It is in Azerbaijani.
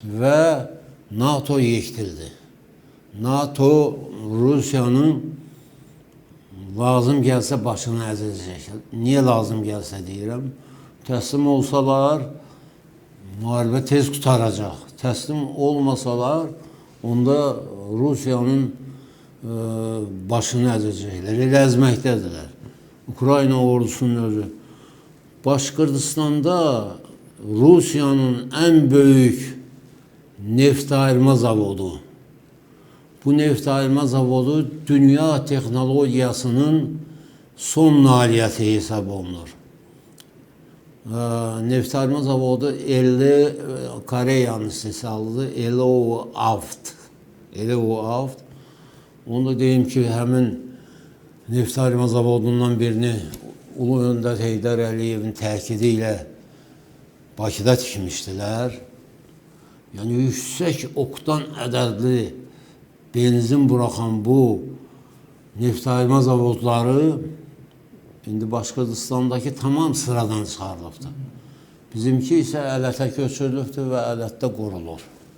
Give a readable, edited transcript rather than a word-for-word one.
və NATO yekdildi. NATO Rusiyanın lazım gəlsə başını əzəcək. Niyə lazım gəlsə deyirəm? Təslim olsalar müharibə tez qutaracaq. Təslim olmasalar onda Rusiyanın başını əzəcəklər. Elə əzməkdədirlər. Ukrayna ordusunun özü. Başqırtistanda Rusiyanın ən böyük neft ayırma zavodu. Bu neft ayırma zavodu dünya texnologiyasının son nailiyyəti hesab olunur. Neft ayırma zavodu 50 Koreyanın istehsalıdır. Eloaft. Onu da deyim ki, həmin neft ayırma zavodundan birini Ulu Öndər Heydər Əliyevin təkidi ilə Bakıda tikmişdilər. Yəni, yüksək oktan ədədli benzin buraxan bu neft ayırma zavodları indi Başqırtistandakı tamam sıradan çıxarılıbdır. Bizimki isə ələtə köçürülübdür və ələtdə qorulur.